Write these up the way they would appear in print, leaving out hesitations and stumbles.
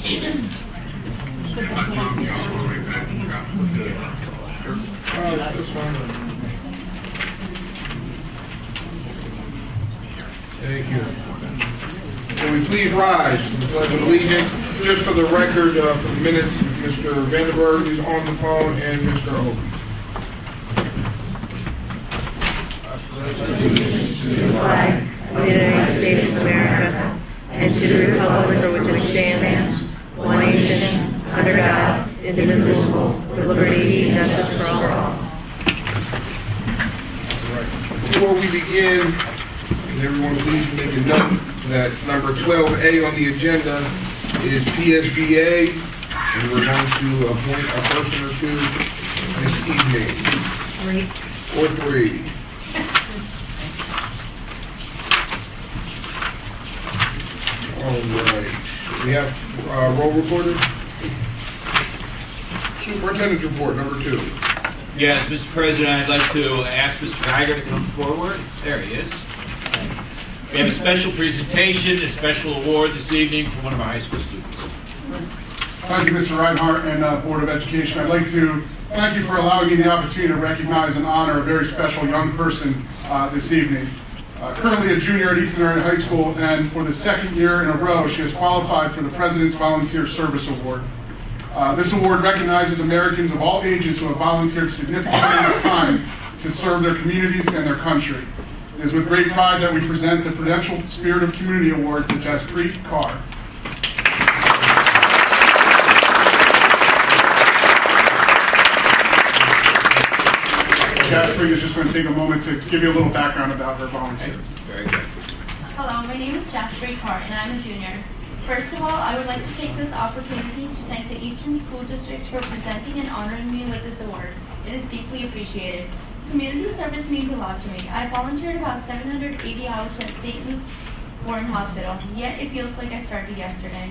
That's fine. Thank you. Will we please rise for the Pledge of Allegiance? Just for the record, for the minutes, Mr. Vandenberg is on the phone and Mr. Obi. To the flag of the United States of America and to the republic for which it stands, one nation, under God, indivisible, with liberty and justice for all. Before we begin, can everyone please make a note that number 12A on the agenda is PSBA, and we're going to appoint a person or two this evening. 3. Or 3. All right. We have roll recorder. Superintendent's report, number 2. Yes, Mr. President, I'd like to ask Mr. Geiger to come forward. There he is. We have a special presentation, a special award this evening for one of our high school students. Thank you, Mr. Reinhardt and Board of Education. I'd like to thank you for allowing me the opportunity to recognize and honor a very special young person this evening. Currently a junior at Easton Area High School, and for the second year in a row, she has qualified for the President's Volunteer Service Award. This award recognizes Americans of all ages who have volunteered significant amount of time to serve their communities and their country. It is with great pride that we present the Prudential Spirit of Community Award to Jaspreet Kaur. Jaspreet is just going to take a moment to give you a little background about her volunteer. Very good. Hello, my name is Jaspreet Kaur and I'm a junior. First of all, I would like to take this opportunity to thank the Eastern School District for presenting and honoring me with this award. It is deeply appreciated. Community service means a lot to me. I volunteered about 780 hours at St. Luke's Warren Hospital, yet it feels like I started yesterday.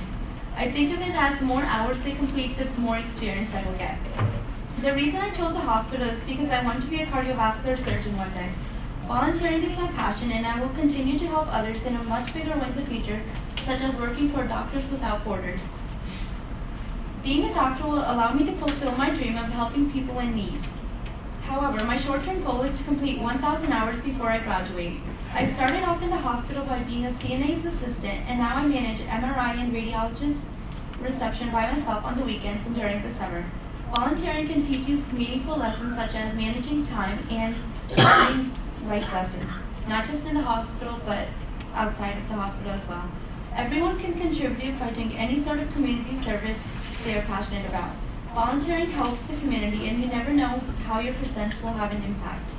I think of it as the more hours I complete, the more experience I will get. The reason I chose a hospital is because I want to be a cardiovascular surgeon one day. Volunteering is my passion, and I will continue to help others in a much bigger way in the future, such as working for Doctors Without Borders. Being a doctor will allow me to fulfill my dream of helping people in need. However, my short-term goal is to complete 1,000 hours before I graduate. I started off in the hospital by being a CNA's assistant, and now I manage MRI and radiologist reception by myself on the weekends and during the summer. Volunteering can teach you meaningful lessons such as managing time and learning life lessons, not just in the hospital, but outside of the hospital as well. Everyone can contribute by doing any sort of community service they are passionate about. Volunteering helps the community, and you never know how your presence will have an impact.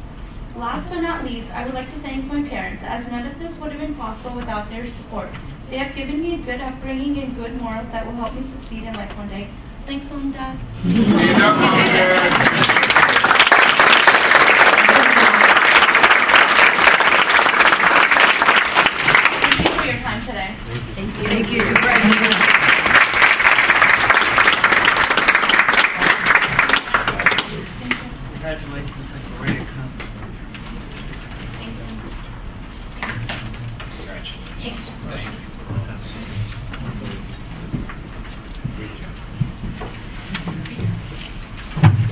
Last but not least, I would like to thank my parents, as none of this would have been possible without their support. They have given me a good upbringing and good morals that will help me succeed in life one day. Thanks, Mom and Dad. Thank you for your time today. Thank you. Thank you. Congratulations. Congratulations, and great accomplishment. Thank you. Congratulations. Thank you.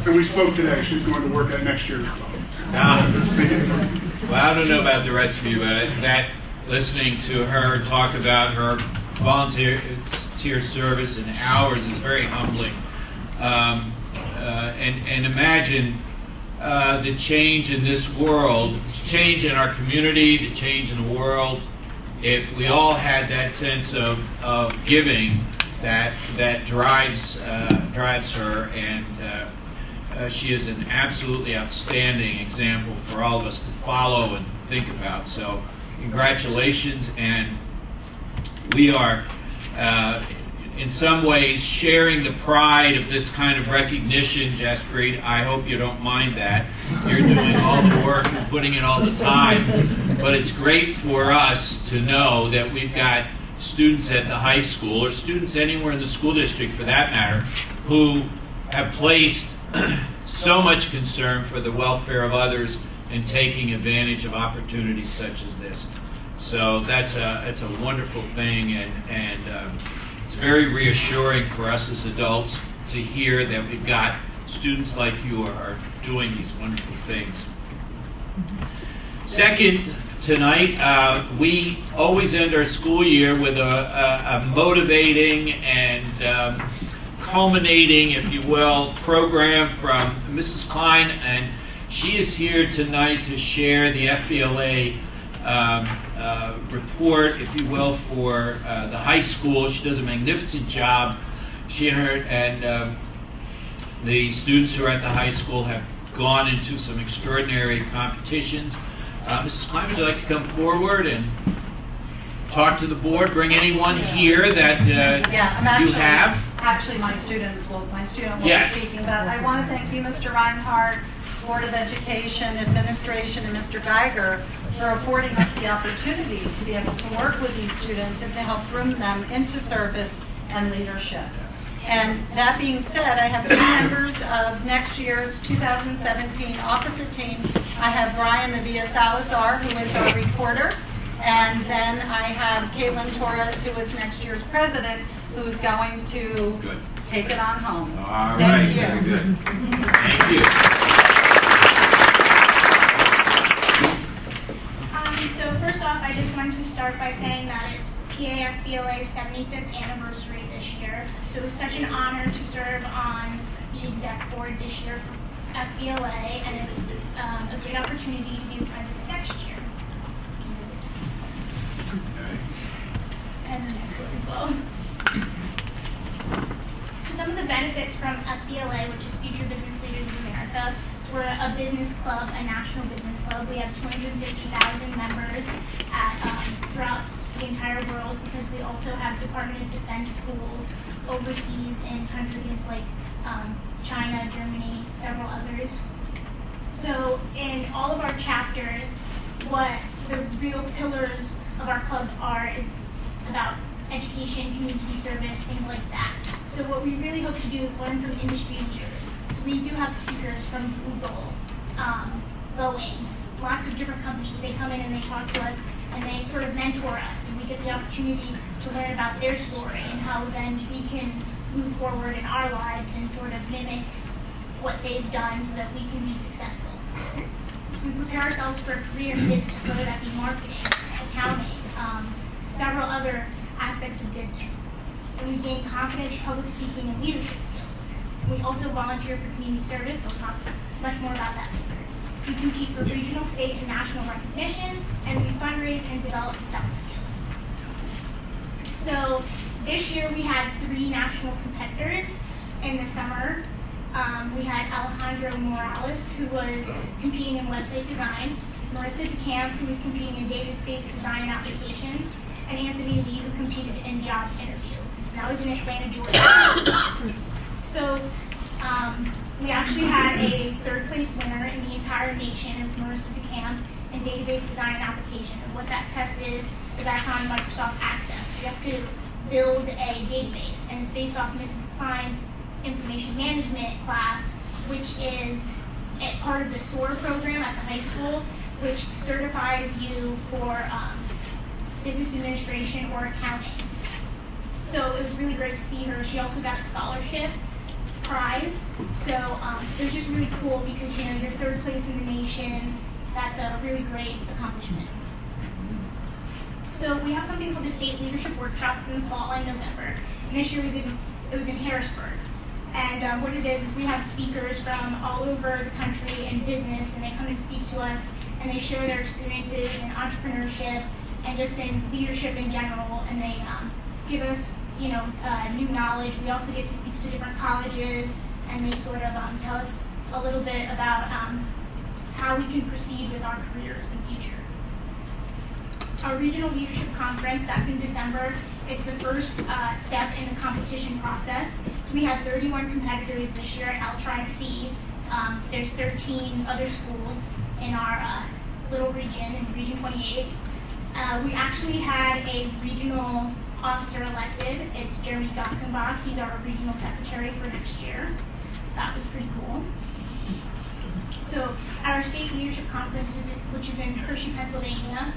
And we spoke today. She's going to work at next year's club. Well, I don't know about the rest of you, but that listening to her talk about her volunteer service and hours is very humbling. And imagine the change in this world, change in our community, the change in the world. If we all had that sense of giving that drives her, and she is an absolutely outstanding example for all of us to follow and think about. So congratulations, and we are in some ways sharing the pride of this kind of recognition, Jaspreet. I hope you don't mind that. You're doing all the work and putting in all the time, but it's great for us to know that we've got students at the high school, or students anywhere in the school district for that matter, who have placed so much concern for the welfare of others and taking advantage of opportunities such as this. So that's a wonderful thing, and it's very reassuring for us as adults to hear that we've got students like you are doing these wonderful things. Second, tonight, we always end our school year with a motivating and culminating, if you will, program from Mrs. Klein, and she is here tonight to share the FBLA report, if you will, for the high school. She does a magnificent job. She and the students who are at the high school have gone into some extraordinary competitions. Mrs. Klein, would you like to come forward and talk to the board? Bring anyone here that you have. Actually, my student will Yes. be speaking, but I want to thank you, Mr. Reinhardt, Board of Education, Administration, and Mr. Geiger for affording us the opportunity to be able to work with these students and to help groom them into service and leadership. And that being said, I have 3 members of next year's 2017 officer team. I have Brian Navia Salazar, who is our reporter, and then I have Caitlin Torres, who is next year's president, who's going to take it on home. All Thank right, you. very good. Thank you. So first off, I just wanted to start by saying that it's PAFBLA's 75th anniversary this year. So it was such an honor to serve on the exec board this year for FBLA, and it's a great opportunity to be president next year. And the next one as well. So some of the benefits from FBLA, which is Future Business Leaders of America, we're a business club, a national business club. We have 250,000 members throughout the entire world, because we also have Department of Defense schools overseas in countries like China, Germany, several others. So in all of our chapters, what the real pillars of our club are is about education, community service, things like that. So what we really hope to do is learn from industry leaders. So we do have speakers from Google, Boeing, lots of different companies. They come in and they talk to us and they sort of mentor us, and we get the opportunity to learn about their story and how then we can move forward in our lives and sort of mimic what they've done so that we can be successful. So we prepare ourselves for a career in business, whether that be marketing, accounting, several other aspects of business. And we gain confidence, public speaking, and leadership skills. And we also volunteer for community service. I'll talk much more about that later. We compete for regional, state, and national recognition, and we fundraise and develop selling skills. So this year we had 3 national competitors in the summer. We had Alejandro Morales, who was competing in website design, Marissa DeCamp, who was competing in database design and applications, and Anthony Lee, who competed in job interview. And that was in Atlanta, Georgia. So we actually had a 3rd place winner in the entire nation. It was Marissa DeCamp in database design and application. And what that test is that's on Microsoft Access. You have to build a database, and it's based off Mrs. Klein's information management class, which is a part of the SOAR program at the high school, which certifies you for business administration or accounting. So it was really great to see her. She also got a scholarship prize. So it was just really cool because, you know, you're 3rd place in the nation. That's a really great accomplishment. So we have something called the State Leadership Workshops in the fall and November. And this year it was in Harrisburg. And what it is we have speakers from all over the country in business, and they come and speak to us, and they share their experiences in entrepreneurship and just in leadership in general, and they give us, you know, new knowledge. We also get to speak to different colleges, and they sort of tell us a little bit about how we can proceed with our careers in the future. Our regional leadership conference, that's in December. It's the first step in the competition process. So we had 31 competitors this year at L-Tri-C. There's 13 other schools in our little region, in Region 28. We actually had a regional officer elected. It's Jeremy Dockenbach. He's our regional secretary for next year. So that was pretty cool. So at our state leadership conference, which is in Hershey, Pennsylvania,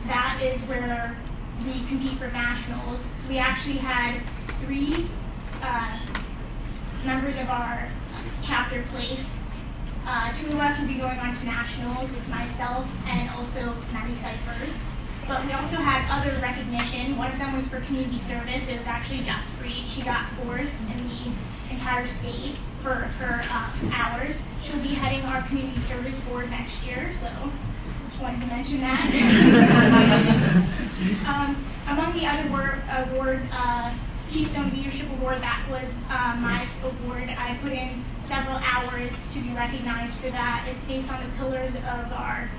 that is where we compete for nationals. So we actually had 3 members of our chapter place. 2 of us will be going on to nationals. It's myself and also Maddie Cyphers. But we also had other recognition. One of them was for community service. It was actually Just Breed. She got 4th in the entire state for her hours. She'll be heading our community service board next year, so just wanted to mention that. Among the other awards, Keystone Leadership Award, that was my award. I put in several hours to be recognized for that. It's based on the pillars of our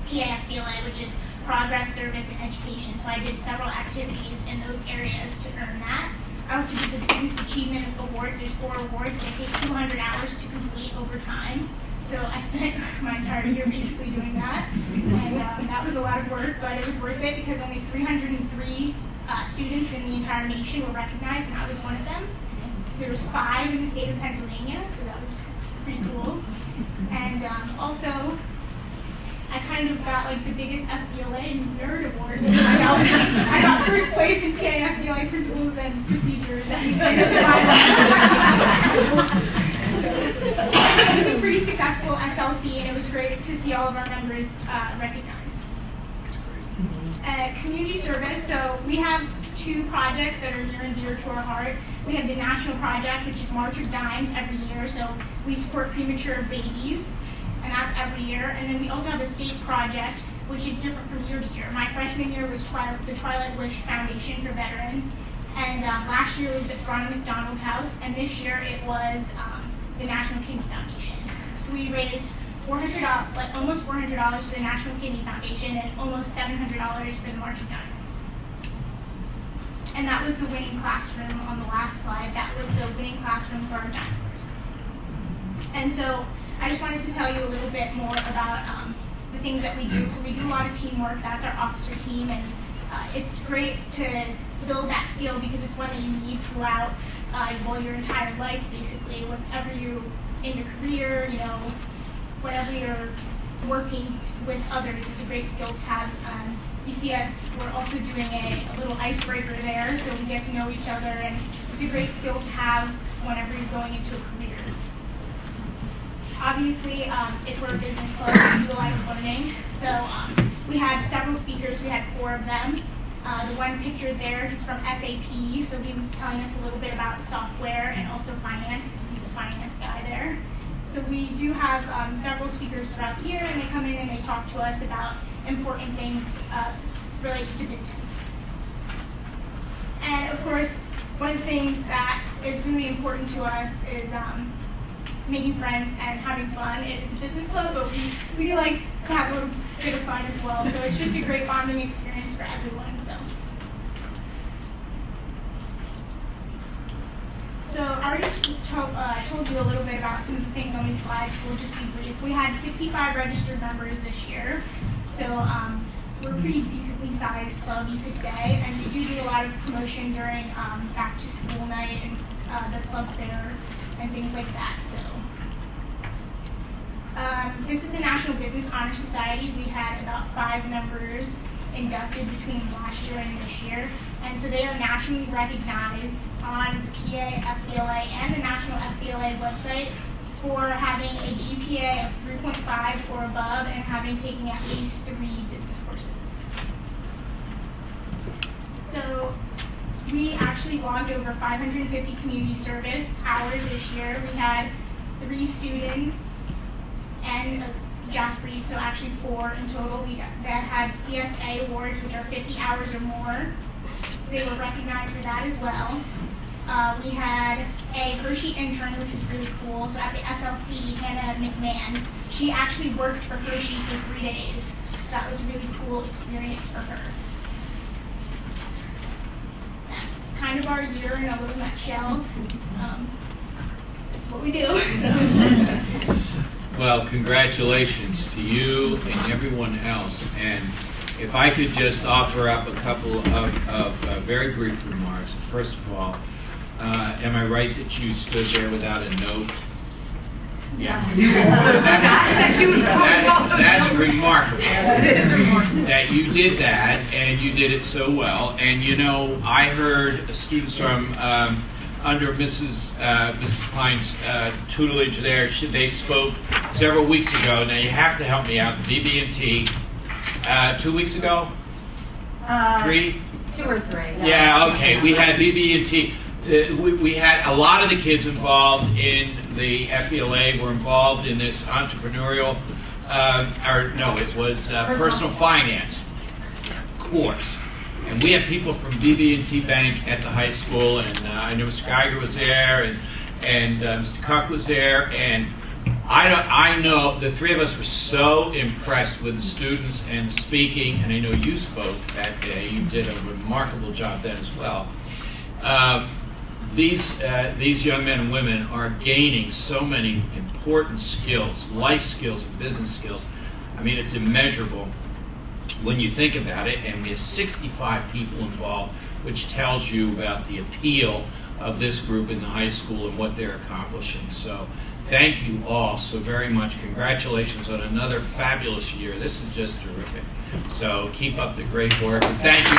PAFBLA, which is progress, service, and education. So I did several activities in those areas to earn that. I also did the Business Achievement Awards. There's 4 awards. They take 200 hours to complete over time. So I spent my entire year basically doing that. And that was a lot of work, but it was worth it because only 303 students in the entire nation were recognized, and I was one of them. There was 5 in the state of Pennsylvania, so that was pretty cool. And also, I kind of got like the biggest FBLA nerd award. I got first place in PAFBLA Principles and Procedures. It was a pretty successful SLC, and it was great to see all of our members recognized. Community service, so we have 2 projects that are near and dear to our heart. We have the national project, which is March of Dimes every year, so we support premature babies, and that's every year. And then we also have a state project, which is different from year to year. My freshman year was the Twilight Wish Foundation for Veterans, and last year was the Ronald McDonald House, and this year it was the National Kidney Foundation. So we raised almost $400 for the National Kidney Foundation and almost $700 for the March of Dimes. And that was the winning classroom on the last slide. That was the winning classroom for our diners. And so I just wanted to tell you a little bit more about the things that we do. So we do a lot of teamwork. That's our officer team, and it's great to build that skill because it's one that you need throughout your entire life, basically. Whenever you're in your career, whenever you're working with others, it's a great skill to have. You see us, we're also doing a little icebreaker there, so we get to know each other, and it's a great skill to have whenever you're going into a career. Obviously, if we're a business club, we do a lot of learning. So we had several speakers, we had 4 of them. The one pictured there is from SAP, so he was telling us a little bit about software and also finance, because he's a finance guy there. So we do have several speakers throughout the year, and they come in and they talk to us about important things related to business. And of course, one of the things that is really important to us is making friends and having fun. It's a business club, but we do like to have a little bit of fun as well. So it's just a great bonding experience for everyone. So I already told you a little bit about some of the things on these slides, so we'll just be brief. We had 65 registered members this year, so we're a pretty decently sized club, you could say, and we do a lot of promotion during back to school night and the club fair and things like that. So this is the National Business Honor Society. We had about 5 members inducted between last year and this year, and so they are nationally recognized on the PAFBLA and the National FBLA website for having a GPA of 3.5 or above and having taken at least 3 business courses. So we actually logged over 550 community service hours this year. We had 3 students and Jasper, so actually 4 in total. That had CSA awards, which are 50 hours or more. So they were recognized for that as well. We had a Hershey intern, which was really cool. So at the SLC, Hannah McMahon, she actually worked for Hershey for 3 days. So that was a really cool experience for her. That's kind of our year in a little nutshell. That's what we do. So. Well, congratulations to you and everyone else. And if I could just offer up a couple of very brief remarks. First of all, am I right that you stood there without a note? Yeah. That- That's remarkable. It is remarkable. That you did that, and you did it so well. And you know, I heard students from under Mrs. Klein's tutelage there. They spoke several weeks ago. Now you have to help me out. The BB&T 2 weeks ago, 3. 2 or 3. Yeah, okay. We had BB&T. We had a lot of the kids involved in the FBLA were involved in this entrepreneurial, it was personal finance course. And we had people from BB&T Bank at the high school, and I know Mr. Geiger was there, and Mr. Cuck was there, and I know the three of us were so impressed with the students and speaking, and I know you spoke that day. You did a remarkable job then as well. These young men and women are gaining so many important skills, life skills and business skills. I mean, it's immeasurable when you think about it, and we have 65 people involved, which tells you about the appeal of this group in the high school and what they're accomplishing. So thank you all so very much. Congratulations on another fabulous year. This is just terrific. So keep up the great work, and thank you.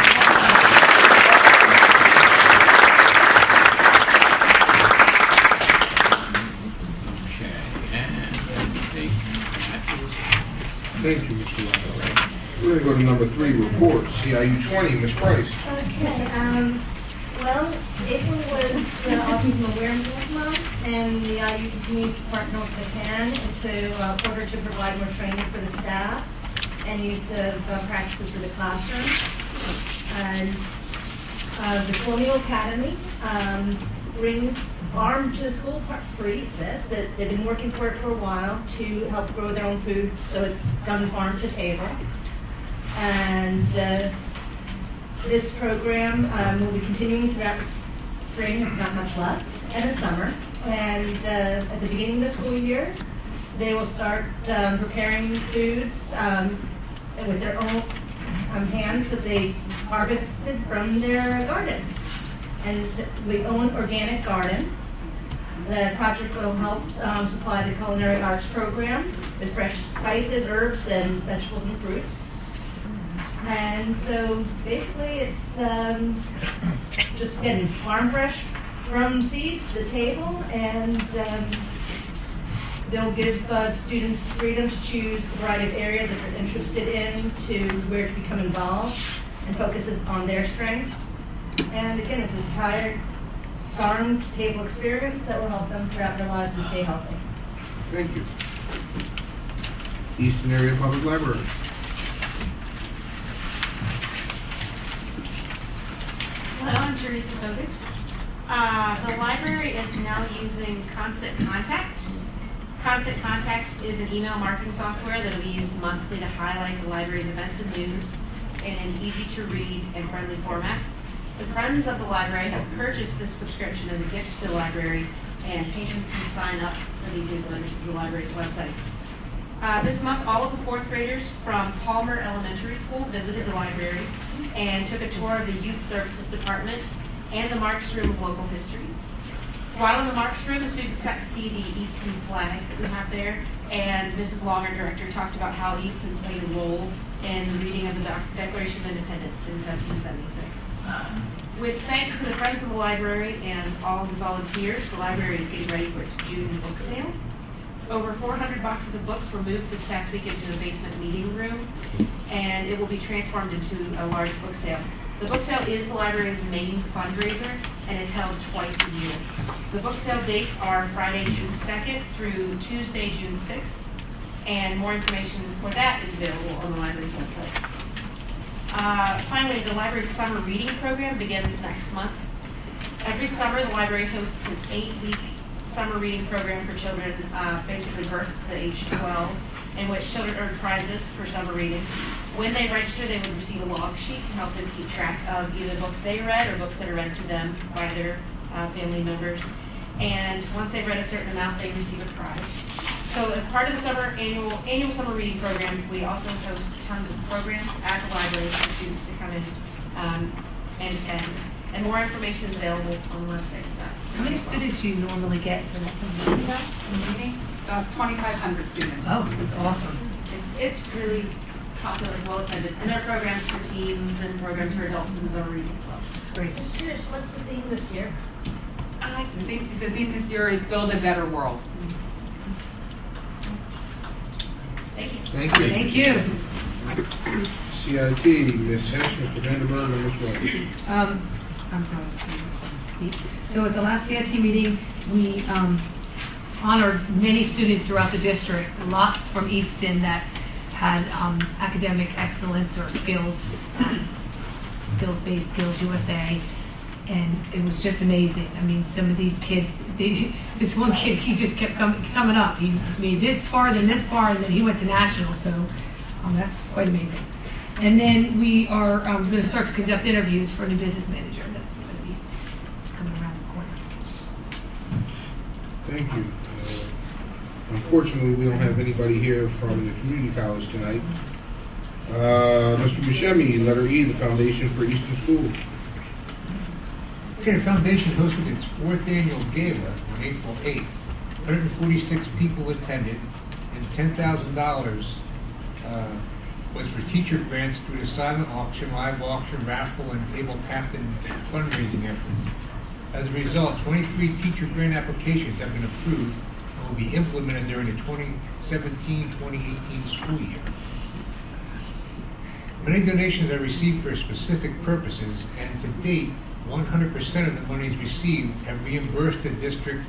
Thank you, Mr. Lyle. We're going to go to number 3, reports. CIU 20, Ms. Price. Okay, well, April was Autism Awareness Month, and the IU continues to partner with the can in order to provide more training for the staff and use of practices for the classroom. And the Colonial Academy brings farm to the school free, it says. That they've been working for it for a while to help grow their own food, so it's done farm to table. And this program will be continuing throughout the spring. It's not much left, and the summer. And at the beginning of the school year, they will start preparing foods with their own hands that they harvested from their gardens. And we own Organic Garden. The project will help supply the culinary arts program with fresh spices, herbs, and vegetables and fruits. And so basically it's just getting farm fresh from seeds to the table, and they'll give students freedom to choose a variety of areas that they're interested in, to where to become involved, and focuses on their strengths. And again, it's an entire farm to table experience that will help them throughout their lives and stay healthy. Thank you. Eastern Area Public Library. Hello, I'm Teresa Bogus. The library is now using Constant Contact. Constant Contact is an email marketing software that will be used monthly to highlight the library's events and news in an easy-to-read and friendly format. The Friends of the Library have purchased this subscription as a gift to the library, and patrons can sign up for these newsletters through the library's website. This month, all of the 4th graders from Palmer Elementary School visited the library and took a tour of the Youth Services Department and the Marks Room of Local History. While in the Marks Room, the students got to see the Easton flag that we have there, and Mrs. Long, our director, talked about how Easton played a role in the reading of the Declaration of Independence in 1776. With thanks to the Friends of the Library and all the volunteers, the library is getting ready for its June book sale. Over 400 boxes of books were moved this past week into the basement meeting room, and it will be transformed into a large book sale. The book sale is the library's main fundraiser, and is held twice a year. The book sale dates are Friday, June 2nd through Tuesday, June 6th, and more information for that is available on the library's website. Finally, the library's summer reading program begins next month. Every summer, the library hosts an 8-week summer reading program for children, basically birth to age 12, in which children earn prizes for summer reading. When they register, they would receive a log sheet to help them keep track of either books they read or books that are read to them by their family members. And once they've read a certain amount, they receive a prize. So as part of the annual summer reading program, we also host tons of programs at the library for students to come in and attend. And more information is available on the website. How many students do you normally get for that meeting? 2,500 students. Oh, that's awesome. It's really popular, well attended, and there are programs for teens and programs for adults and zone reading clubs. Great. Just curious, what's the theme this year? I think the theme this year is Build a Better World. Thank you. Thank you. Thank you. CIT, Ms. Hess, Mr. Vanderberg, and Ms. White. I'm going to speak. So at the last CIT meeting, we honored many students throughout the district, lots from Easton that had academic excellence or skills, skills-based, Skills USA, and it was just amazing. I mean, some of these kids, this one kid, he just kept coming up. He made this far, then this far, and then he went to national, so that's quite amazing. And then we are going to start to conduct interviews for a new business manager. That's going to be coming around the corner. Thank you. Unfortunately, we don't have anybody here from the community college tonight. Mr. Buscemi, letter E, the Foundation for Eastern Schools. Okay, the foundation hosted its 4th annual gala on April 8th. 146 people attended, and $10,000 was for teacher grants through the silent auction, live auction, raffle, and table captain fundraising efforts. As a result, 23 teacher grant applications have been approved and will be implemented during the 2017-2018 school year. Many donations are received for specific purposes, and to date, 100% of the monies received have reimbursed the district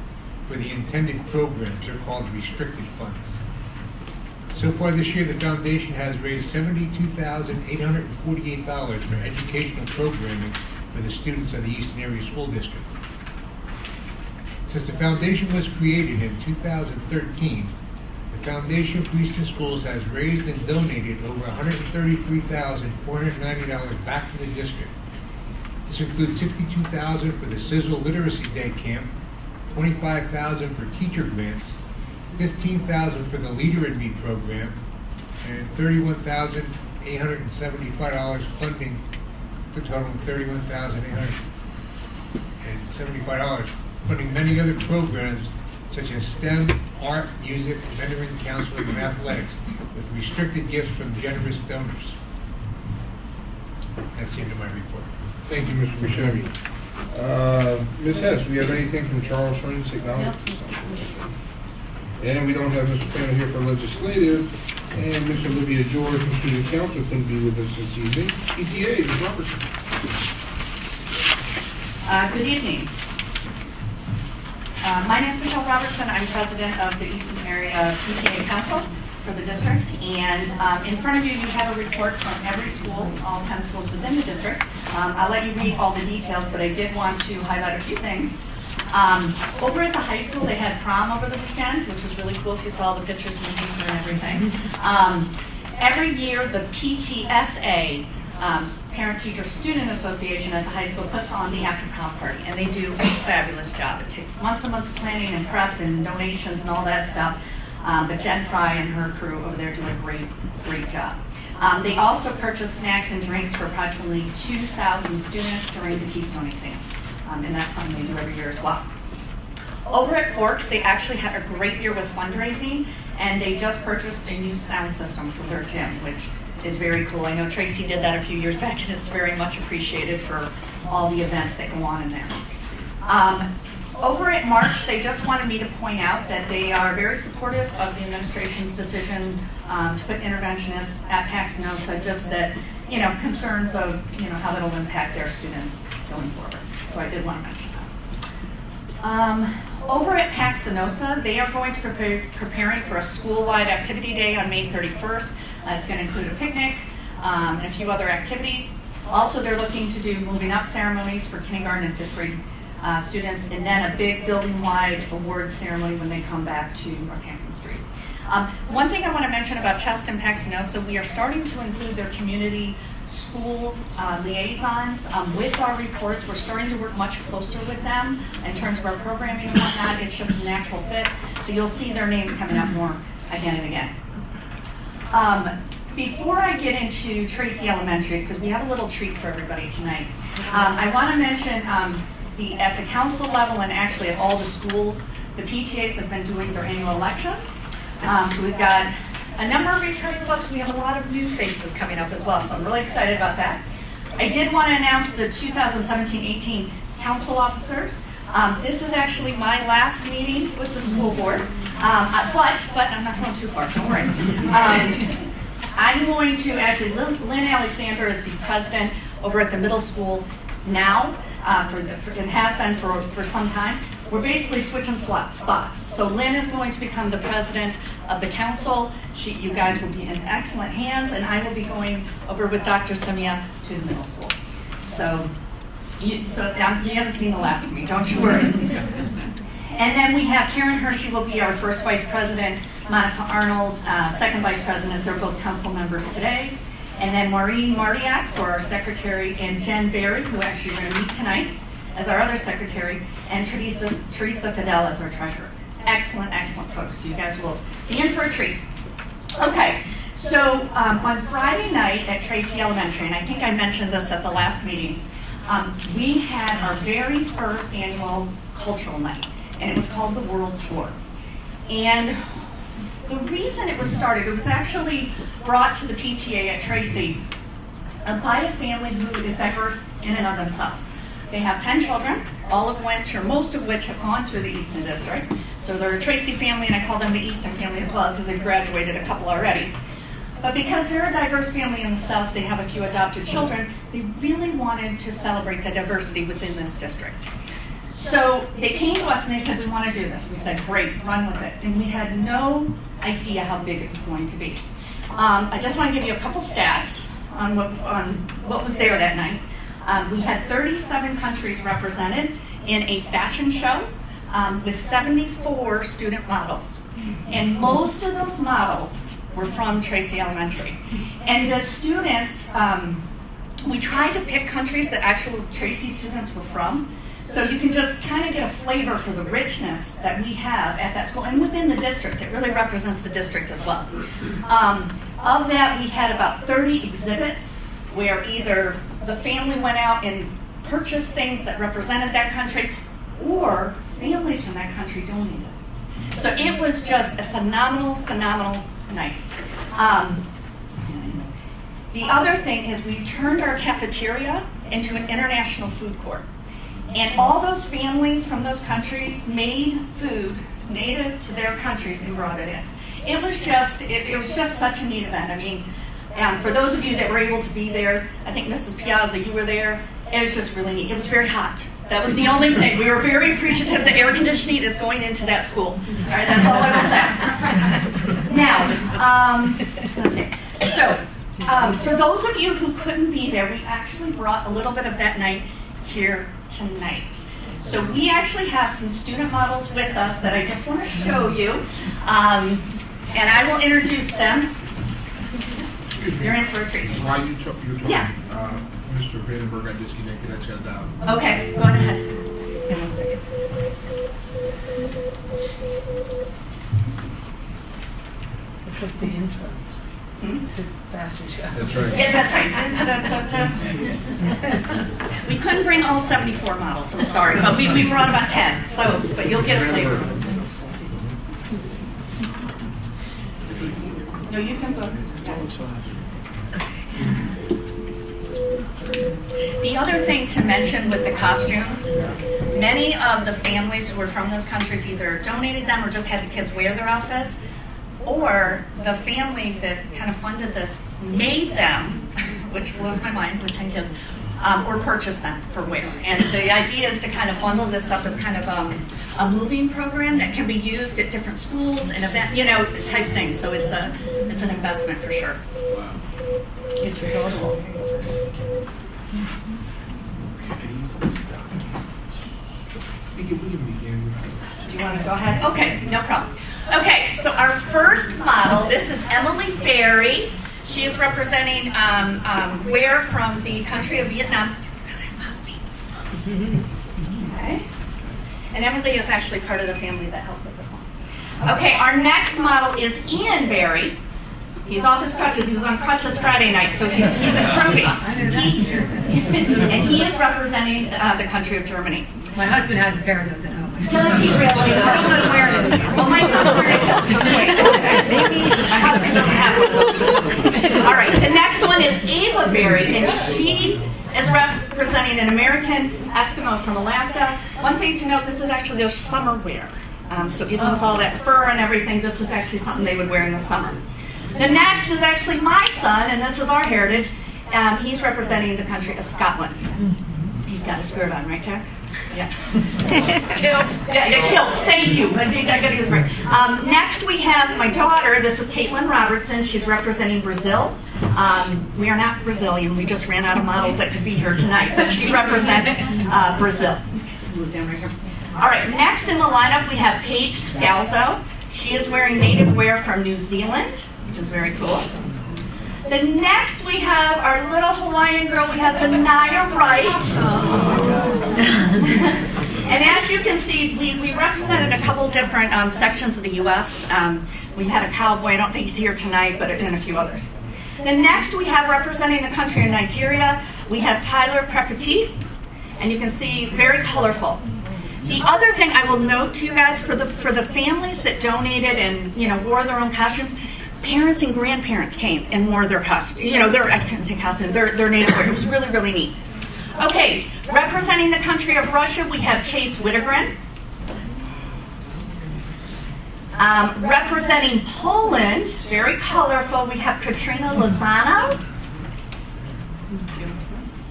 for the intended programs. They're called restricted funds. So far this year, the foundation has raised $72,848 for educational programming for the students of the Eastern Area School District. Since the foundation was created in 2013, the Foundation for Eastern Schools has raised and donated over $133,490 back to the district. This includes $62,000 for the Sizzle Literacy Day Camp, $25,000 for teacher grants, $15,000 for the Leader in Me program, and $31,875 funding, to total $31,875 funding many other programs such as STEM, art, music, mentoring, counseling, and athletics, with restricted gifts from generous donors. That's the end of my report. Thank you, Mr. Buscemi. Ms. Hess, we have anything from Charles Shrine Technology? And we don't have Mr. Fanner here for legislative, and Ms. Olivia George from Student Council couldn't be with us this evening. PTA, Ms. Robertson. Good evening. My name is Michelle Robertson. I'm president of the Eastern Area PTA Council for the district. And in front of you, you have a report from every school, all 10 schools within the district. I'll let you read all the details, but I did want to highlight a few things. Over at the high school, they had prom over the weekend, which was really cool if you saw the pictures and the picture and everything. Every year, the PTSA, Parent Teacher Student Association at the high school, puts on the after prom party, and they do a fabulous job. It takes months and months of planning and prep and donations and all that stuff. But Jen Fry and her crew over there do a great job. They also purchase snacks and drinks for approximately 2,000 students during the Keystone exams. And that's something they do every year as well. Over at Forks, they actually had a great year with fundraising, and they just purchased a new sound system for their gym, which is very cool. I know Tracy did that a few years back, and it's very much appreciated for all the events that go on in there. Over at March, they just wanted me to point out that they are very supportive of the administration's decision to put interventionists at Paxnosa, just that, concerns of, how that'll impact their students going forward. So I did want to mention that. Over at Paxnosa, they are going to be preparing for a school-wide activity day on May 31st. It's going to include a picnic and a few other activities. Also, they're looking to do moving up ceremonies for kindergarten and 5th grade students, and then a big building-wide awards ceremony when they come back to Northampton Street. One thing I want to mention about Chest and Paxnosa, we are starting to include their community school liaisons with our reports. We're starting to work much closer with them in terms of our programming and whatnot. It's just a natural fit. So you'll see their names coming up more again and again. before I get into Tracy Elementaries, because we have a little treat for everybody tonight, I want to mention at the council level and actually at all the schools, the PTAs have been doing their annual elections. So we've got a number of returning folks. We have a lot of new faces coming up as well, so I'm really excited about that. I did want to announce the 2017-18 council officers. This is actually my last meeting with the school board, but I'm not going too far, don't worry. I'm going to actually, Lynn Alexander is the president over at the middle school now, and has been for some time. We're basically switching spots. So Lynn is going to become the president of the council. You guys will be in excellent hands, and I will be going over with Dr. Samia to the middle school. So you haven't seen the last of me, don't you worry. And then we have Karen Hershey will be our first vice president, Monica Arnold, second vice president. They're both council members today. And then Maureen Martiak for our secretary, and Jen Berry, who actually we're going to meet tonight as our other secretary, and Teresa Fidel as our treasurer. Excellent, excellent folks. So you guys will be in for a treat. Okay, so on Friday night at Tracy Elementary, and I think I mentioned this at the last meeting, we had our very first annual cultural night, and it was called the World Tour. And the reason it was started, it was actually brought to the PTA at Tracy by a family who is diverse in and of themselves. They have 10 children, most of which have gone through the Easton District. So they're a Tracy family, and I call them the Easton family as well because they've graduated a couple already. But because they're a diverse family in themselves, they have a few adopted children, they really wanted to celebrate the diversity within this district. So they came to us and they said, we want to do this. We said, great, run with it. And we had no idea how big it was going to be. I just want to give you a couple stats on what was there that night. We had 37 countries represented in a fashion show with 74 student models. And most of those models were from Tracy Elementary. And the students, we tried to pick countries that actual Tracy students were from. So you can just kind of get a flavor for the richness that we have at that school and within the district. It really represents the district as well. Of that, we had about 30 exhibits where either the family went out and purchased things that represented that country, or families from that country donated. So it was just a phenomenal, phenomenal night. The other thing is we turned our cafeteria into an international food court. And all those families from those countries made food native to their countries and brought it in. It was just such a neat event. I mean, for those of you that were able to be there, I think Mrs. Piazza, you were there. It was just really neat. It was very hot. That was the only thing. We were very appreciative that air conditioning is going into that school. All right, that's all I will say. Now, let's see. So, for those of you who couldn't be there, we actually brought a little bit of that night here tonight. So we actually have some student models with us that I just want to show you, and I will introduce them. You're in for a treat. While you're talking, yeah. Mr. Vandenberg got disconnected. I shut down. Okay, go on ahead. In 1 second. It's like the intro. It's a fashion show. That's right. Yeah, that's right. We couldn't bring all 74 models, I'm sorry, but we brought about 10, but you'll get a flavor. No, you can go. The other thing to mention with the costumes, many of the families who were from those countries either donated them or just had the kids wear their outfits, or the family that kind of funded this made them, which blows my mind with 10 kids, or purchased them for wear. And the idea is to kind of bundle this up as kind of a moving program that can be used at different schools and event, type things. So it's an investment for sure. Wow. It's really cool. We can begin. Do you want to go ahead? Okay, no problem. Okay, so our first model, this is Emily Berry. She is representing wear from the country of Vietnam. Okay. And Emily is actually part of the family that helped with this one. Okay, our next model is Ian Berry. He's off his crutches. He was on crutches Friday night, so he's improving. And he is representing the country of Germany. My husband has a pair of those at home. Does he really? I don't know to wear it. Well, my son's wearing it. Just wait. My husband doesn't have one of those. All right, the next one is Ava Berry, and she is representing an American Eskimo from Alaska. One thing to note, this is actually their summer wear. So even with all that fur and everything, this is actually something they would wear in the summer. The next is actually my son, and this is our heritage. He's representing the country of Scotland. He's got a skirt on, right, Jack? Yeah. Kilt. Yeah, kilt. Thank you. I think I got to use right. Next, we have my daughter. This is Caitlin Robertson. She's representing Brazil. We are not Brazilian. We just ran out of models that could be here tonight. But she represents Brazil. Move down right here. All right. Next in the lineup, we have Paige Scalzo. She is wearing native wear from New Zealand, which is very cool. The next we have our little Hawaiian girl. We have Benaya Wright. And as you can see, we represented a couple different sections of the U.S. We had a cowboy. I don't think he's here tonight, but and a few others. The next we have representing the country of Nigeria, we have Tyler Prepetit. And you can see very colorful. The other thing I will note to you guys for the families that donated and wore their own costumes, parents and grandparents came and wore their costumes. Their native wear. It was really, really neat. Okay, representing the country of Russia, we have Chase Wittegren. Representing Poland, very colorful, we have Katrina Lozano.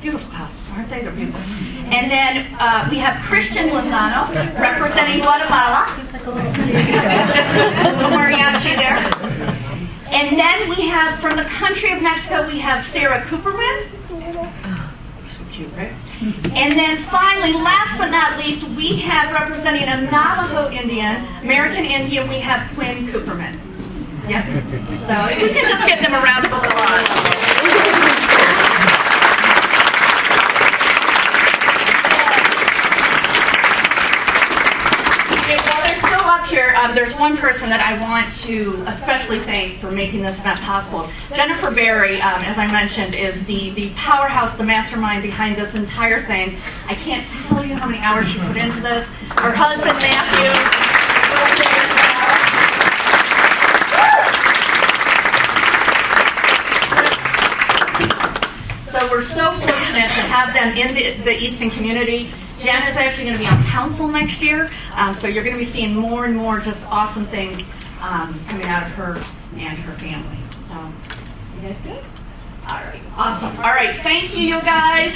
Beautiful house, aren't they? They're beautiful. And then we have Christian Lozano representing Guatemala. Little mariachi there. And then we have, from the country of Mexico, we have Sarah Cooperman. So cute, right? And then finally, last but not least, we have representing a Navajo Indian, American Indian, we have Quinn Cooperman. Yep. So if we can just get them a round of applause. Here, there's one person that I want to especially thank for making this event possible. Jennifer Berry, as I mentioned, is the powerhouse, the mastermind behind this entire thing. I can't tell you how many hours she put into this. Her husband, Matthew. So we're so fortunate to have them in the Easton community. Jen is actually going to be on council next year, so you're going to be seeing more and more just awesome things coming out of her and her family. So, you guys good? All right, awesome. All right, thank you, you guys.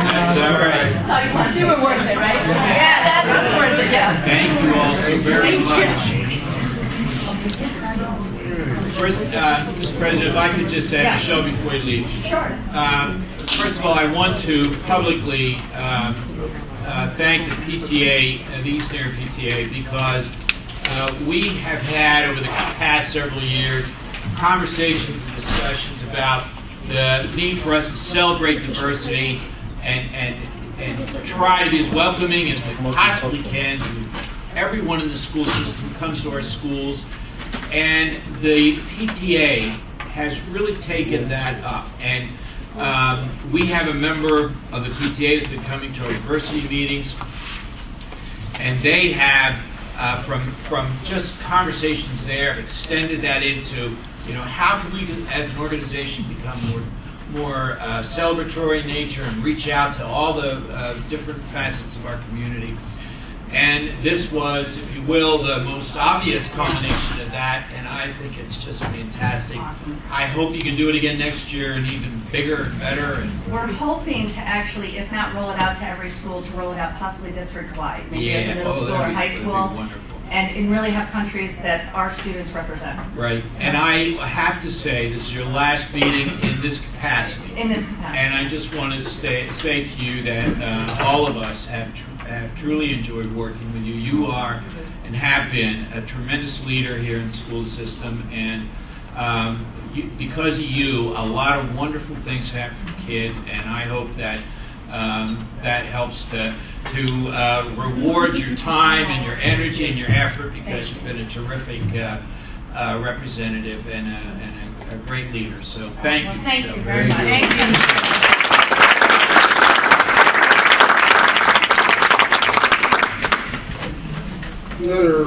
That's all right. Oh, you were worth it, right? Yeah, that was worth it, yes. Thank you all so very much. First, Mr. President, if I could just say, Michelle, before you leave. Sure. First of all, I want to publicly thank the PTA, the Eastern Area PTA, because we have had over the past several years conversations and discussions about the need for us to celebrate diversity and try to be as welcoming as we possibly can to everyone in the school system who comes to our schools. And the PTA has really taken that up. And we have a member of the PTA who's been coming to our diversity meetings, and they have, from just conversations there, extended that into, how can we, as an organization, become more celebratory in nature and reach out to all the different facets of our community. And this was, if you will, the most obvious culmination of that, and I think it's just fantastic. Awesome. I hope you can do it again next year and even bigger and better. And we're hoping to actually, if not roll it out to every school, to roll it out possibly district-wide, maybe at the middle school or high school, and really have countries that our students represent. Right. And I have to say, this is your last meeting in this capacity. In this capacity. And I just want to say to you that all of us have truly enjoyed working with you. You are and have been a tremendous leader here in the school system, and because of you, a lot of wonderful things happen for kids, and I hope that that helps to reward your time and your energy and your effort, because you've been a terrific representative and a great leader. So thank you. Thank you So, very much. Thank you. Letter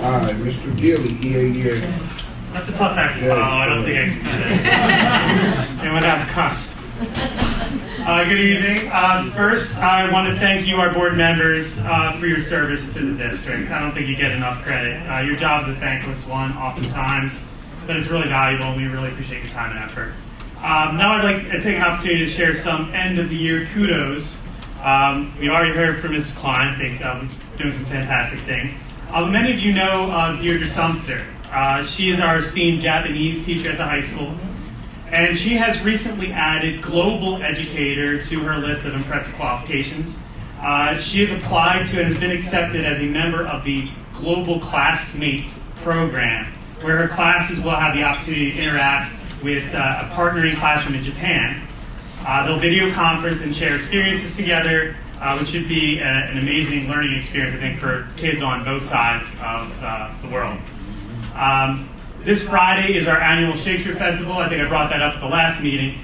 I, Mr. Gilly, EAEA. That's a tough act to follow. I don't think I can do that. Anyone have cuss? Good evening. First, I want to thank you, our board members, for your service to the district. I don't think you get enough credit. Your job is a thankless one, oftentimes, but it's really valuable, and we really appreciate your time and effort. Now I'd like to take an opportunity to share some end-of-the-year kudos. We already heard from Mrs. Klein. I think doing some fantastic things. Many of you know Deirdre Sumter. She is our esteemed Japanese teacher at the high school, and she has recently added Global Educator to her list of impressive qualifications. She has applied to and has been accepted as a member of the Global Classmates program, where her classes will have the opportunity to interact with a partnering classroom in Japan. They'll video conference and share experiences together, which should be an amazing learning experience, I think, for kids on both sides of the world. This Friday is our annual Shakespeare Festival. I think I brought that up at the last meeting.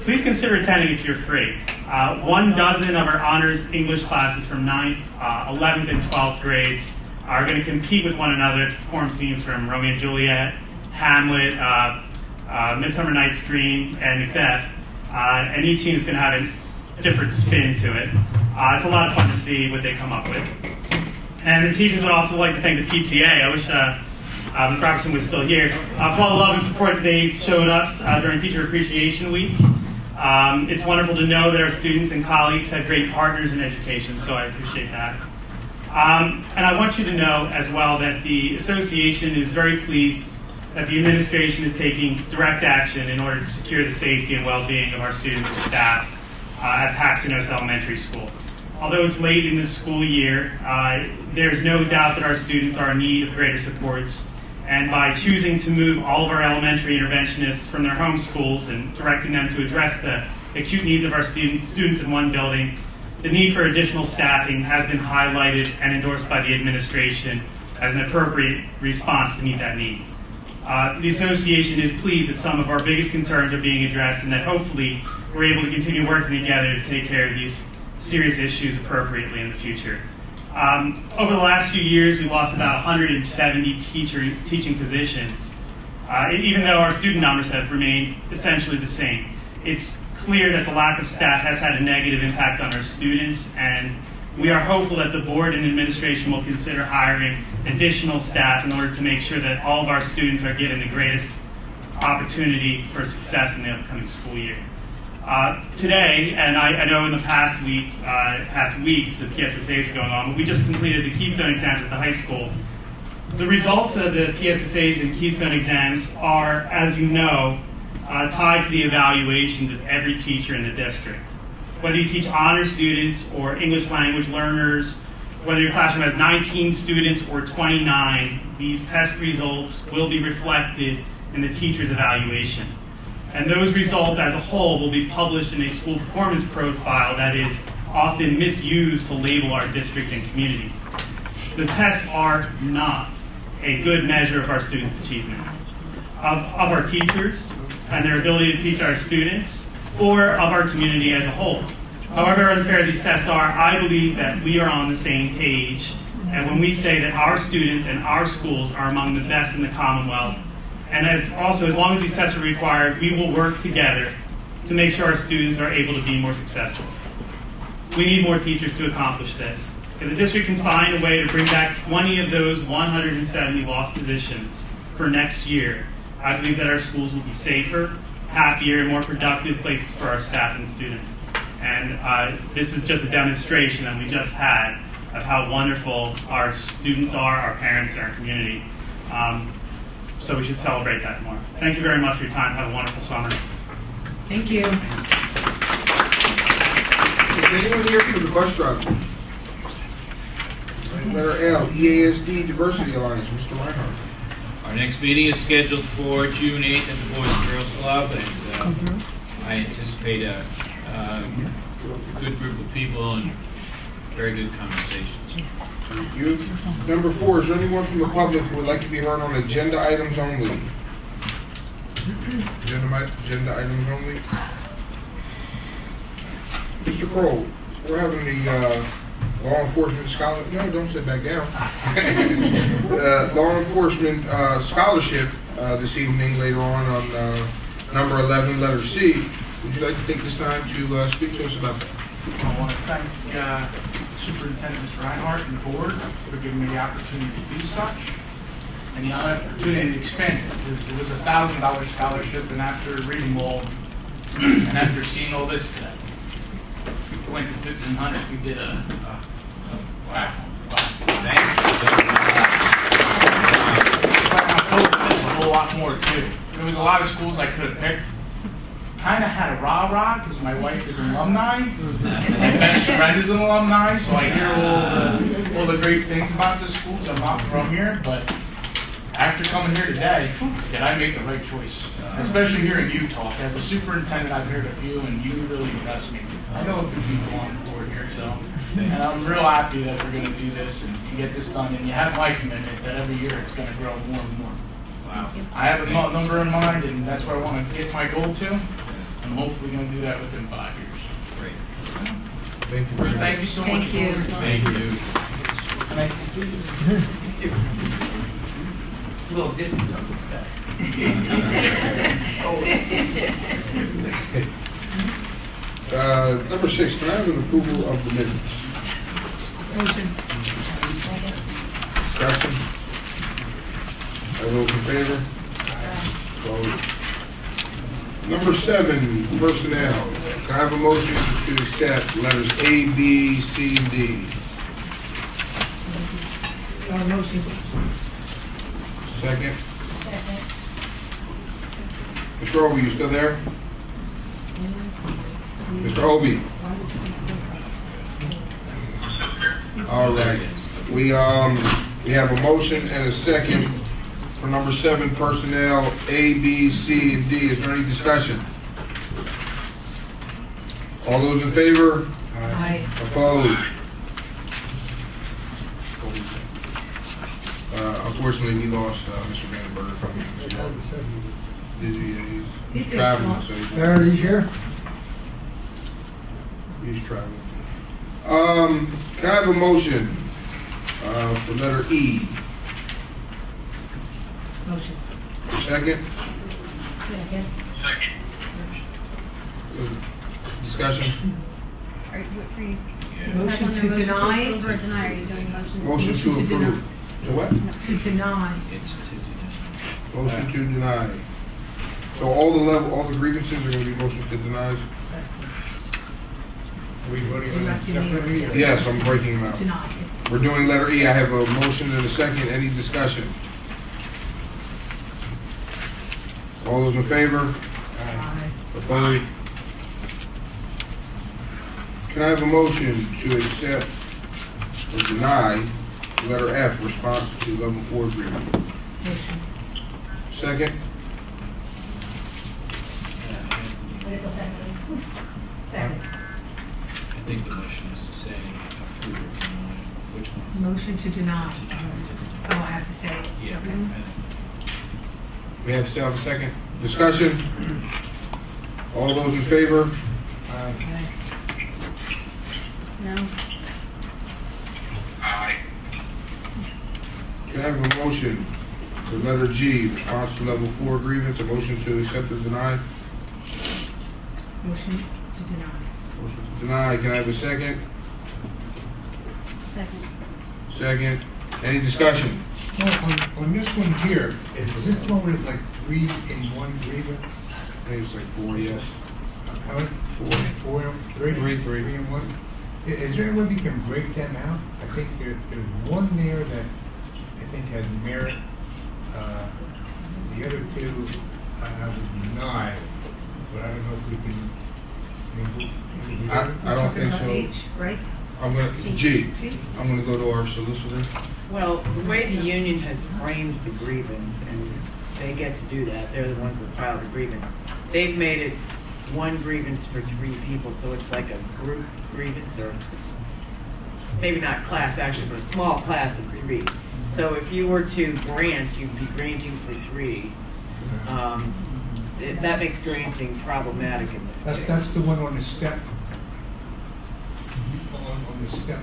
Please consider attending if you're free. 12 of our honors English classes from 9th, 11th, and 12th grades are going to compete with one another to perform scenes from Romeo and Juliet, Hamlet, Midsummer Night's Dream, and Macbeth. And each team is going to have a different spin to it. It's a lot of fun to see what they come up with. And the teachers would also like to thank the PTA. I wish Ms. Robertson was still here, for all the love and support that they showed us during Teacher Appreciation Week. It's wonderful to know that our students and colleagues have great partners in education, so I appreciate that. And I want you to know as well that the association is very pleased that the administration is taking direct action in order to secure the safety and well-being of our students and staff at Paxinos Elementary School. Although it's late in the school year, there's no doubt that our students are in need of greater supports. And by choosing to move all of our elementary interventionists from their home schools and directing them to address the acute needs of our students in one building, the need for additional staffing has been highlighted and endorsed by the administration as an appropriate response to meet that need. The association is pleased that some of our biggest concerns are being addressed and that hopefully we're able to continue working together to take care of these serious issues appropriately in the future. Over the last few years, we've lost about 170 teaching positions, even though our student numbers have remained essentially the same. It's clear that the lack of staff has had a negative impact on our students, and we are hopeful that the board and administration will consider hiring additional staff in order to make sure that all of our students are given the greatest opportunity for success in the upcoming school year. Today, and I know in the past weeks, the PSSAs are going on, but we just completed the Keystone exams at the high school. The results of the PSSAs and Keystone exams are, as you know, tied to the evaluations of every teacher in the district. Whether you teach honor students or English language learners, whether your classroom has 19 students or 29, these test results will be reflected in the teacher's evaluation. And those results as a whole will be published in a school performance profile that is often misused to label our district and community. The tests are not a good measure of our students' achievement, of our teachers and their ability to teach our students, or of our community as a whole. However unfair these tests are, I believe that we are on the same page, and when we say that our students and our schools are among the best in the Commonwealth, and as long as these tests are required, we will work together to make sure our students are able to be more successful. We need more teachers to accomplish this. If the district can find a way to bring back 20 of those 170 lost positions for next year, I believe that our schools will be safer, happier, and more productive places for our staff and students. And this is just a demonstration that we just had of how wonderful our students are, our parents, and our community. So we should celebrate that more. Thank you very much for your time. Have a wonderful summer. Thank you. Is anyone here for the bus driver? Letter L, EASD Diversity Alliance, Mr. Reinhardt. Our next meeting is scheduled for June 8th at the Boys and Girls Club, and I anticipate a good group of people and very good conversations. Thank you. Number 4, is there anyone from the public who would like to be heard on agenda items only? Agenda items only? Mr. Kroll, we're having the law enforcement scholarship. No, don't sit back down. Law enforcement scholarship this evening, later on number 11, letter C. Would you like to take this time to speak to us about that? I want to thank Superintendent Mr. Reinhardt and the board for giving me the opportunity to do such, and the opportunity to expand it. It was a $1,000 scholarship, and after reading all, and after seeing all this today, we went to 1,500. We did wow. There's a whole lot more too. There was a lot of schools I could have picked. Kind of had a rah-rah because my wife is an alumni, and my best friend is an alumni, so I hear all the great things about the schools. I'm not from here, but after coming here today, did I make the right choice? Especially here in Utah. As a superintendent, I've heard a few, and you really impressed me. I know a few people on the board here, so, and I'm real happy that we're going to do this and get this done. And you have my commitment that every year it's going to grow more and more. Wow. I have a number in mind, and that's where I want to get my goal to. I'm hopefully going to do that within 5 years. Great. Thank you very much. Thank you so much. Thank you. Thank you. Nice to see you. A little different today. Number 6, can I have an approval of the minutes? Motion. Discussion? All those in favor? Opposed? Number 7, personnel. Can I have a motion to accept letters A, B, C, and D? Motion. Second? Mr. Obie, you still there? Mr. Obie? All right. We have a motion and a second for number 7, personnel, A, B, C, and D. Is there any discussion? All those in favor? Aye. Opposed? Unfortunately, we lost Mr. Vandenberger coming. Did you? He's traveling. So He's here? he's traveling. Can I have a motion for letter E? Motion. Second? Second. Discussion? Motion to deny. Motion to approve. To what? To deny. Motion to deny. So all the grievances are going to be motion to deny? Are we voting on that separately? Yes, I'm breaking them out. Deny. We're doing letter E. I have a motion and a second. Any discussion? All those in favor? Aye. Opposed? Can I have a motion to accept or deny letter F, response to level 4 agreement? Motion. Second? Second. I think the motion is to say approve or deny. Which one? Motion to deny. Oh, I have to say it. Yeah. We have still have a second. Discussion? All those in favor? Aye. No. Can I have a motion for letter G, response to level 4 agreements, a motion to accept or deny? Motion to deny. Motion to deny. Can I have a second? Second. Second. Any discussion? No, on this one here, is this one with like 3 in 1 grievance? I think it's like 4, yes. How many? 4, 3 in 1? Is there any way we can break them out? I think there's one there that I think has merit. The other 2 I would deny, but I don't know if we can. I don't think so. H, right? I'm gonna I'm gonna go to our solicitor. Well, the way the union has framed the grievance, and they get to do that, they're the ones that file the grievance. They've made it one grievance for 3 people, so it's like a group grievance, or maybe not class action, but a small class of 3. So if you were to grant, you'd be granting for 3. That makes granting problematic in this state. That's the one on the step. On the step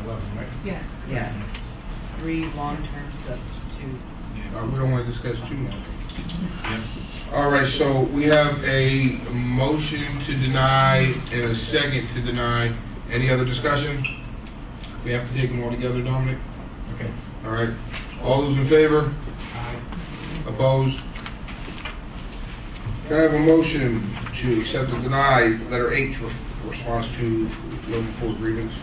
level, right? Yes. Yeah. 3 long-term substitutes. We don't want to discuss too much. All right, so we have a motion to deny and a second to deny. Any other discussion? We have to take them all together, Dominic? Okay. All right. All those in favor? Aye. Opposed? Can I have a motion to accept and deny letter H, response to level 4 grievance?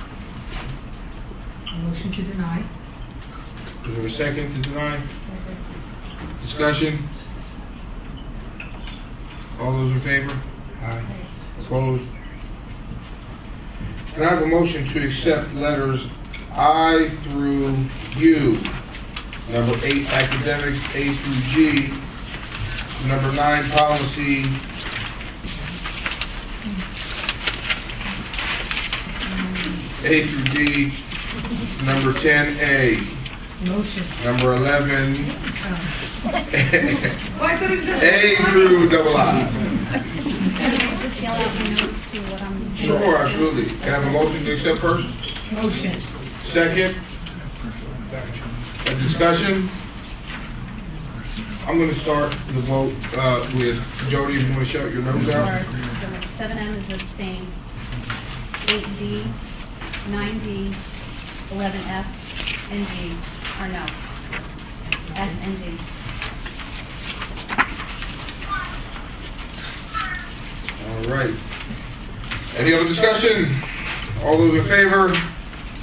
Motion to deny. Is there a second to deny? Discussion? All those in favor? Aye. Opposed? Can I have a motion to accept letters I through U, number 8 academics, A through G, number 9 policy, A through D, number 10A, Motion. number 11, Why couldn't you? A through double I. Just yell out my notes to what I'm saying. Sure, absolutely. Can I have a motion to accept first? Motion. Second? A discussion? I'm going to start the vote with Jody. If you want to shout your nose out. 7M is abstain. 8D, 9D, 11F, and G are no. F and G. All right. Any other discussion? All those in favor?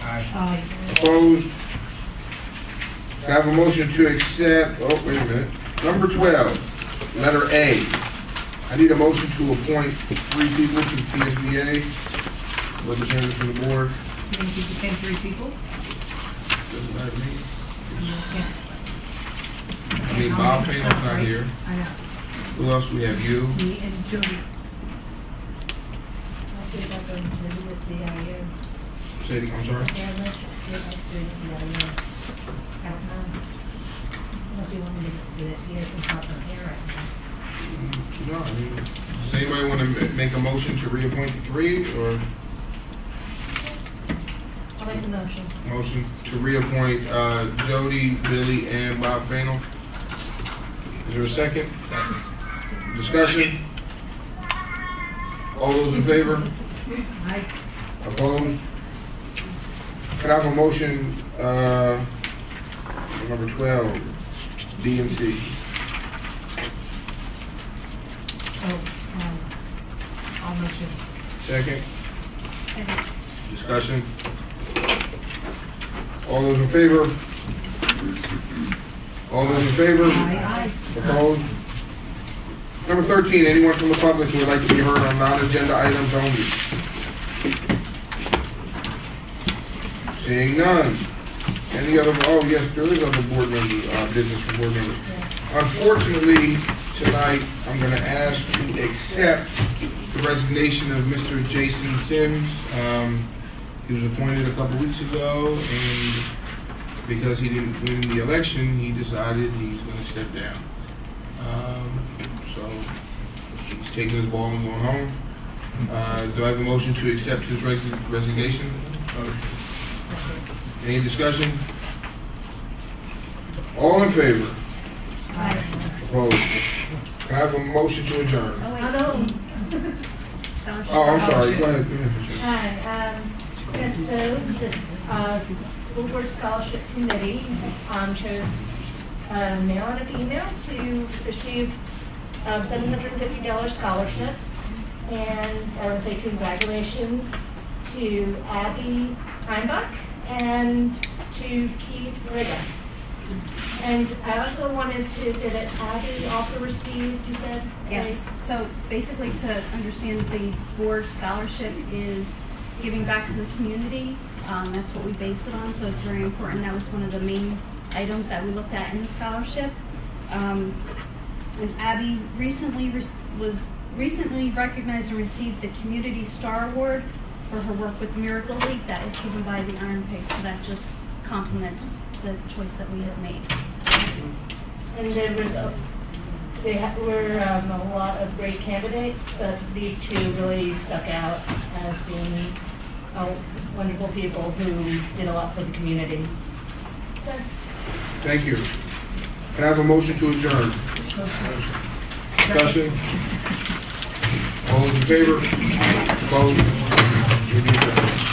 Aye. Opposed? Can I have a motion to accept, oh, wait a minute. Number 12, letter A. I need a motion to appoint 3 people to PSBA. Representatives from the board. You can keep the same 3 people? Doesn't matter to me. Yeah. I mean, Bob Payne's not here. I know. Who else? We have you. Me and Jody. Sadie, I'm sorry. No, I mean, does anybody want to make a motion to reappoint the 3, or I'll make the motion. motion to reappoint Jody, Billy, and Bob Fainal? Is there a second? Discussion? All those in favor? Aye. Opposed? Can I have a motion for number 12, B and C? I'll motion. Second? Discussion? All those in favor? All those in favor? Aye. Opposed? Number 13, anyone from the public who would like to be heard on non-agenda items only? Seeing none. Any other, oh yes, there is other board member, business from board members. Unfortunately, tonight, I'm going to ask to accept the resignation of Mr. Jason Sims. He was appointed a couple weeks ago, and because he didn't win the election, he decided he's going to step down. So he's taking his ball and going home. Do I have a motion to accept his resignation? Any discussion? All in favor? Aye. Opposed? Can I have a motion to adjourn? Oh, I'm sorry. Go ahead. Hi, and so the School Board Scholarship Committee chose a male and a female to receive $750 scholarship. And I would say congratulations to Abby Heimbach and to Keith Riga. And I also wanted to say that Abby also received, you said? Yes, so basically to understand the board scholarship is giving back to the community. That's what we base it on, so it's very important. That was one of the main items that we looked at in the scholarship. And Abby recently was recently recognized and received the Community Star Award for her work with the Miracle League. That was given by the Iron Pig, so that just complements the choice that we have made. And there was were a lot of great candidates, but these two really stuck out as being wonderful people who did a lot for the community. Thank you. Can I have a motion to adjourn? Discussion? All those in favor? Opposed? Meeting adjourned.